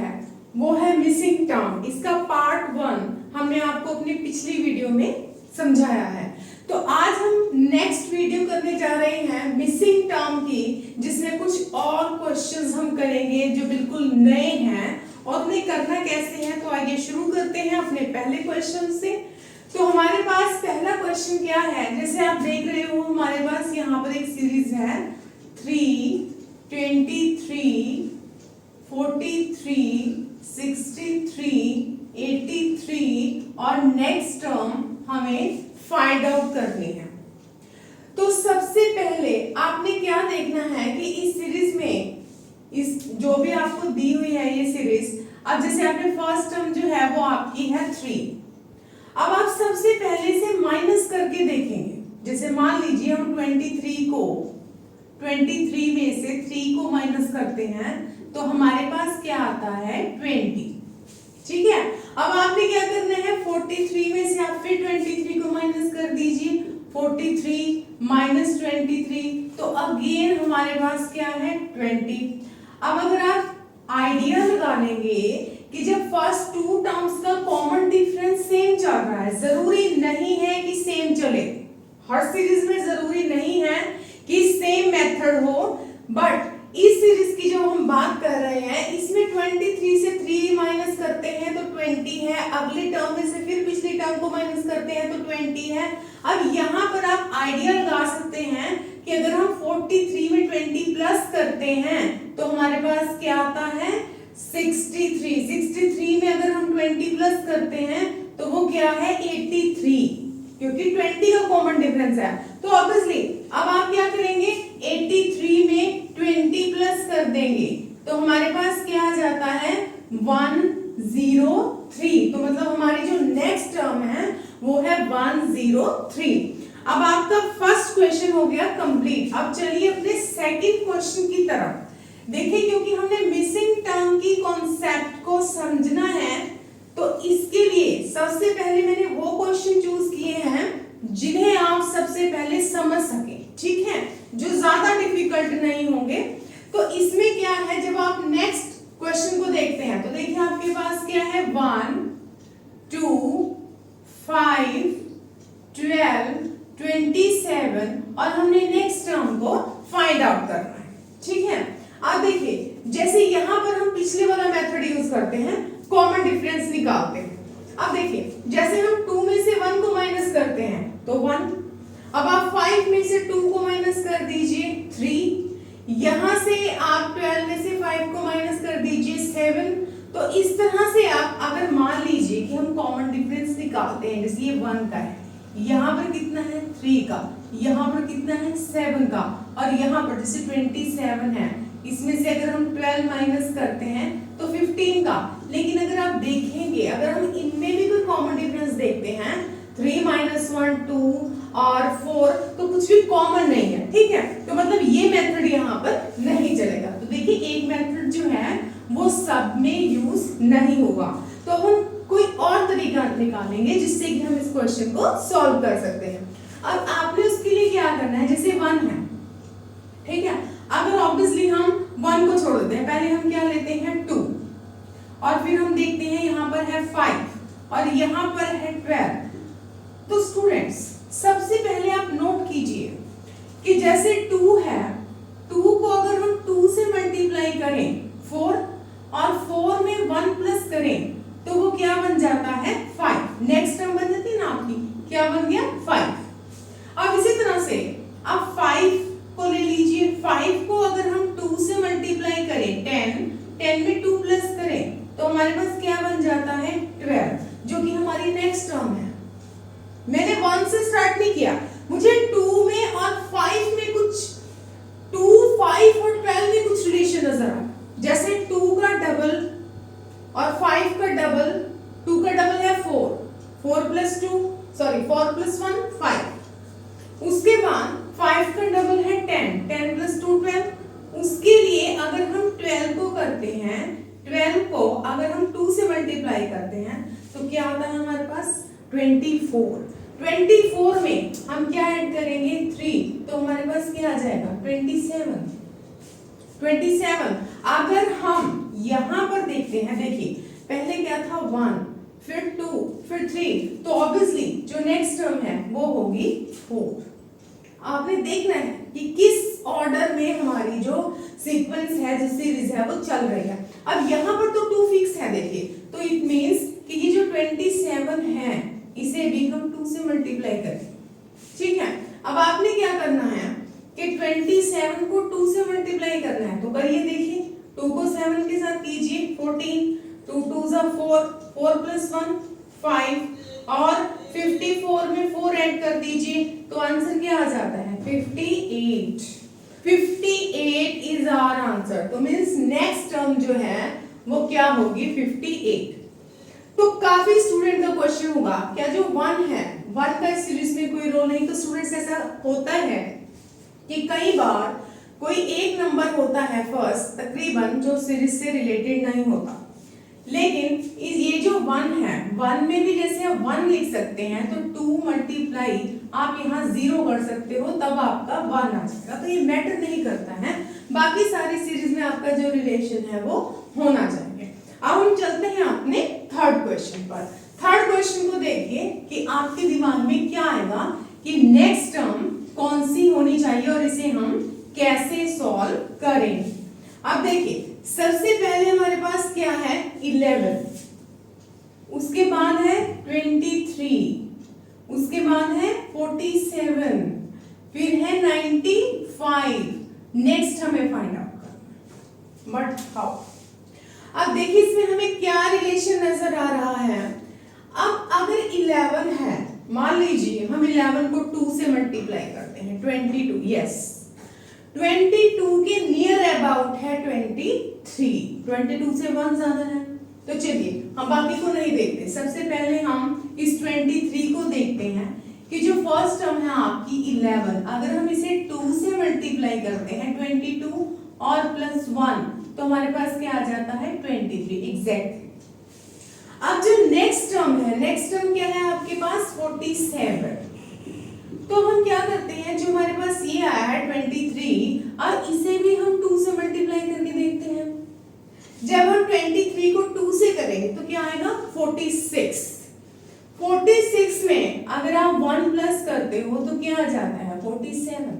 है वो है मिसिंग टर्म। इसका पार्ट 1 हमने आपको अपनी पिछली वीडियो में समझाया है। तो आज हम नेक्स्ट वीडियो करने जा रहे हैं मिसिंग टर्म की, जिसमें कुछ और क्वेश्चंस हम करेंगे जो बिल्कुल नए हैं और उन्हें करना कैसे है। तो आइए शुरू करते हैं अपने पहले क्वेश्चन से। तो हमारे पास पहला क्वेश्चन क्या है, जैसे आप देख रहे हो हमारे पास यहाँ पर एक सीरीज है 3, 23, 43, 63, 83 और नेक्स्ट टर्म हमें फाइंड आउट करनी है। तो सबसे पहले आपने क्या देखना है कि इस सीरीज में इस जो भी आपको दी हुई है ये सीरीज, अब जैसे आपने फर्स्ट टर्म जो है वो आपकी है 3। अब आप सबसे पहले से माइनस करके देखेंगे। जैसे मान लीजिए हम 23 में से 3 को माइनस करते हैं तो हमारे पास क्या आता है 20। ठीक है, अब आपने क्या करना है 43 में से आप फिर 23 को माइनस कर दीजिए। 43 माइनस 23 तो अगेन हमारे पास क्या है 20। अब अगर आप आइडिया लगा लेंगे कि जब फर्स्ट टू टर्म्स का कॉमन डिफरेंस सेम चल रहा है, जरूरी नहीं है कि सेम चले, हर सीरीज में जरूरी नहीं है कि सेम मेथड हो, बट इस सीरीज की जो हम बात कर रहे हैं इसमें 23 से 3 माइनस करते हैं तो 20 है, अगले टर्म में से फिर पिछली टर्म को माइनस करते हैं तो 20 है। अब यहाँ पर आप आइडिया लगा सकते हैं कि अगर हम 43 में 20 प्लस करते हैं तो हमारे पास क्या आता है 63 में अगर हम 20 प्लस करते हैं तो वो क्या है 83, क्योंकि 20 का कॉमन डिफरेंस है। तो ऑब्वियसली अब आप क्या करेंगे 83 में 20 प्लस कर देंगे तो हमारे पास क्या आ जाता है 103। तो मतलब हमारी जो नेक्स्ट टर्म है वो है 103। अब आपका फर्स्ट क्वेश्चन हो गया कंप्लीट। अब चलिए अपने सेकंड क्वेश्चन की तरफ देखिए, क्योंकि हमने मिसिंग टर्म की कॉन्सेप्ट को समझना है तो इसके लिए सबसे पहले मैंने वो क्वेश्चन चूज किए हैं जिन्हें आप सबसे पहले समझ सके, ठीक है, जो ज्यादा डिफिकल्ट नहीं होंगे। तो इसमें क्या है, जब आप नेक्स्ट क्वेश्चन को देखते हैं तो देखिए आपके पास क्या है 1, 2, 5, 12, 27 और हमने नेक्स्ट टर्म को फाइंड आउट करना है। ठीक है, अब देखिए जैसे यहां पर हम पिछले वाला मेथड यूज करते हैं, कॉमन डिफरेंस निकालते हैं। अब देखिए जैसे हम 2 में से 1 को माइनस करते हैं तो 1, अब आप 5 में से 2 को माइनस कर दीजिए 3, यहां से आप 12 में से 5 को माइनस कर दीजिए 7। तो इस तरह से आप अगर मान लीजिए कि हम कॉमन डिफरेंस निकालते हैं, जैसे ये 1 का है, यहाँ पर कितना है 3 का, यहाँ पर कितना है 7 का, और यहाँ पर जैसे 27 है, इसमें से अगर हम 12 माइनस करते हैं तो 15 का। लेकिन अगर आप देखेंगे, अगर हम इनमें भी कोई कॉमन डिफरेंस देखते हैं 3 - 1 2 और 4, तो कुछ भी कॉमन नहीं है। ठीक है, तो मतलब ये मेथड यहाँ पर नहीं चलेगा। तो देखिए एक मेथड जो है वो सब में यूज नहीं होगा। तो हम कोई और तरीका निकालेंगे जिससे कि हम इस क्वेश्चन को सॉल्व कर सकते हैं। अब आपने उसके लिए क्या करना है, जैसे 1 है, ठीक है, अगर ऑब्वियसली हम 1 को छोड़ देते हैं, पहले हम क्या लेते हैं 2 और फिर हम देखते हैं यहाँ पर है 5 और यहाँ पर है 12। तो स्टूडेंट्स सबसे पहले आप नोट कीजिए कि जैसे 2 है, 2 को अगर हम 2 से मल्टीप्लाई करें 4 और 4 में 1 प्लस करें तो वो क्या बन जाता है 5। नेक्स्ट टर्म बन जाती है ना आपकी, क्या बन गया 5। अब इसी तरह से अब 5 को ले लीजिए, 5 को अगर हम 2 से मल्टीप्लाई करें 10 में 2 प्लस करें तो हमारे पास क्या बन जाता है 12, जो कि हमारी नेक्स्ट टर्म है। मैंने 1 से स्टार्ट नहीं किया, मुझे 2 में और 5 में कुछ 2, 5 और 12 में कुछ रिलेशन नजर आया। जैसे 2 का डबल और 5 का डबल, 2 का डबल है 4, 4 + 1 5। उसके बाद 5 का डबल है 10, 10 + 2 12। उसके लिए अगर हम 12 को करते हैं, 12 को अगर हम 2 से मल्टीप्लाई करते हैं तो क्या आता है हमारे पास 24। 24 में हम क्या ऐड करेंगे 3, तो हमारे पास क्या आ जाएगा 27। अगर हम यहाँ पर देखते हैं, देखिए पहले क्या था 1, फिर 2, फिर 3, तो ऑब्वियसली जो नेक्स्ट टर्म है वो होगी 4। आपने देखना है कि किस ऑर्डर में हमारी जो सीक्वेंस है, जो सीरीज है वो चल रही है। अब यहाँ पर तो 2 फिक्स है, देखिए, तो इट मींस कि ये जो 27 है इसे भी हम 2 से मल्टीप्लाई करें, ठीक है। अब आपने क्या करना है कि 27 को 2 से मल्टीप्लाई करना है, तो करिए, देखिए 2 को 7 के साथ कीजिए 14, 2 2 4, 4 + 1 5, और 54 में 4 ऐड कर दीजिए तो आंसर क्या आ जाता है 58। 58 इज आवर आंसर। तो मींस नेक्स्ट टर्म जो है वो क्या होगी 58। तो काफी स्टूडेंट का क्वेश्चन होगा क्या जो 1 है 1 का इस सीरीज में कोई रोल नहीं। तो स्टूडेंट्स ऐसा होता है कि कई बार कोई एक नंबर होता है फर्स्ट तकरीबन जो सीरीज से रिलेटेड नहीं होता, लेकिन ये जो 1 है 1 में भी जैसे आप 1 लिख सकते हैं तो 2 मल्टीप्लाई आप यहाँ 0 कर सकते हो तब आपका 1 आ जाएगा। तो ये मैटर नहीं करता है, बाकी सारी सीरीज में आपका जो रिलेशन है वो होना चाहिए। अब हम चलते हैं अपने थर्ड क्वेश्चन पर। थर्ड क्वेश्चन को देखिए कि आपके दिमाग में क्या आएगा कि नेक्स्ट टर्म कौन सी होनी चाहिए और इसे हम कैसे सॉल्व करेंगे। अब देखिए सबसे पहले हमारे पास क्या है 11, उसके बाद है 23, उसके बाद है 47, फिर है 95। नेक्स्ट हमें फाइंड आउट करना, बट हाउ। अब देखिए इसमें हमें क्या रिलेशन नजर आ रहा है। अब अगर 11 है, मान लीजिए हम 11 को 2 से मल्टीप्लाई करते हैं 22, यस 22 के नियर अबाउट है 23, 22 से 1 ज्यादा है। तो चलिए हम बाकी को नहीं देखते, सबसे पहले हम इस 23 को देखते हैं कि जो फर्स्ट टर्म है आपकी 11, अगर हम इसे 2 से मल्टीप्लाई करते हैं 22 और +1 तो हमारे पास क्या आ जाता है 23 एग्जैक्टली। अब जो नेक्स्ट टर्म है, नेक्स्ट टर्म क्या है आपके पास 47। तो हम क्या करते हैं, जो हमारे पास ये आया है 23 और इसे भी हम 2 से मल्टीप्लाई करके देखते हैं। जब हम 23 को 2 से करेंगे तो क्या आएगा 46। 46 में अगर आप 1 प्लस करते हो तो क्या आ जाता है 47।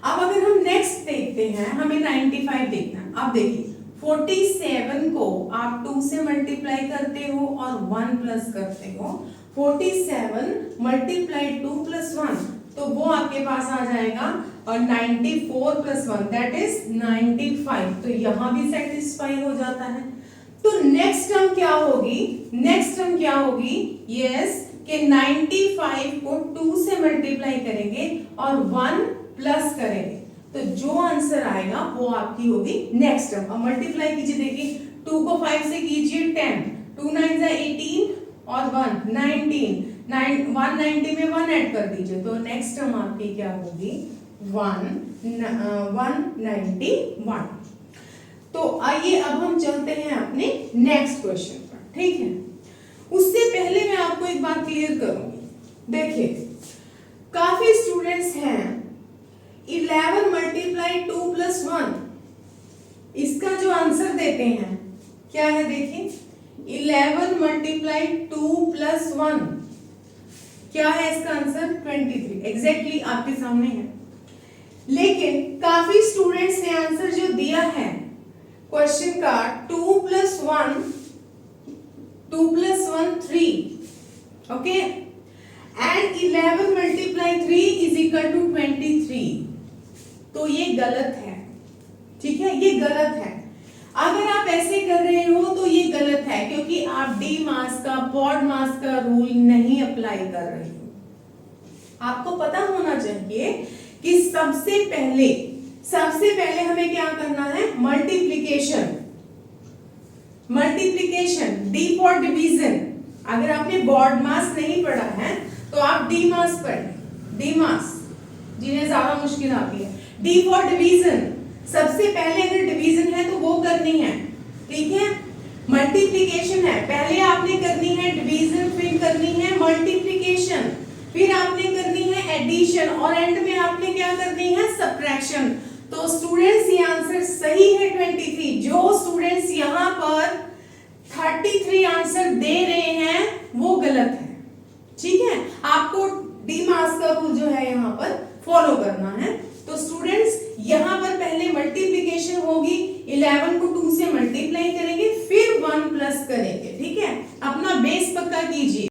अब अगर हम नेक्स्ट देखते हैं, हमें 95 देखना है। अब देखिए 47 को आप 2 से मल्टीप्लाई करते हो और 1 प्लस करते हो, 47 मल्टीप्लाई 2 + 1 तो वो आपके पास आ जाएगा और 94 + 1 दैट इज 95। तो यहां भी सेटिस्फाई हो जाता है। तो नेक्स्ट टर्म क्या होगी, नेक्स्ट टर्म क्या होगी, यस कि 95 को 2 से मल्टीप्लाई करेंगे और 1 प्लस करेंगे तो जो आंसर आएगा वो आपकी होगी नेक्स्ट टर्म। अब मल्टीप्लाई कीजिए, देखिए 2 को 5 से कीजिए 10, 2 9 18 और 1 19, 190 में 1 ऐड कर दीजिए तो नेक्स्ट टर्म आपकी क्या होगी 191। तो आइए अब हम चलते हैं अपने नेक्स्ट क्वेश्चन पर, ठीक है। उससे पहले मैं आपको एक बात क्लियर करूंगी। देखिए काफी स्टूडेंट्स हैं 11 मल्टीप्लाई 2 + 1, इसका जो आंसर देते हैं क्या है, देखिए 11 मल्टीप्लाई 2 + 1 क्या है इसका आंसर 23 एग्जैक्टली आपके सामने है। लेकिन काफी स्टूडेंट्स ने आंसर जो दिया है क्वेश्चन का 2 + 1 3 ओके एंड 11 मल्टीप्लाई 3 = 23, तो ये गलत है, ठीक है, ये गलत है। अगर आप ऐसे कर रहे हो तो ये गलत है क्योंकि आप डी मास का पॉड मास का रूल नहीं अप्लाई कर रहे हो। आपको पता होना चाहिए कि सबसे पहले हमें क्या करना है, मल्टीप्लिकेशन डी फॉर डिवीजन। अगर आपने बॉड मास नहीं पढ़ा है तो आप डी मास पढ़ें, डी मास जिन्हें ज्यादा मुश्किल आती है। डी फॉर डिवीजन, सबसे पहले अगर डिवीजन है तो वो करनी है, ठीक है। मल्टीप्लिकेशन है, पहले आपने करनी है डिवीजन, फिर करनी है मल्टीप्लिकेशन, फिर आपने करनी है एडिशन और एंड में आपने क्या करनी है सब्ट्रैक्शन। तो स्टूडेंट्स ये आंसर सही है 23। जो स्टूडेंट्स यहाँ पर 33 आंसर दे रहे हैं वो गलत है। ठीक है, आपको डी मार्क्स का रूल जो है यहाँ पर फॉलो करना है। तो स्टूडेंट्स यहाँ पर पहले मल्टीप्लिकेशन होगी, 11 को 2 से मल्टीप्लाई करेंगे, फिर 1 प्लस करेंगे। ठीक है, अपना बेस पक्का कीजिए।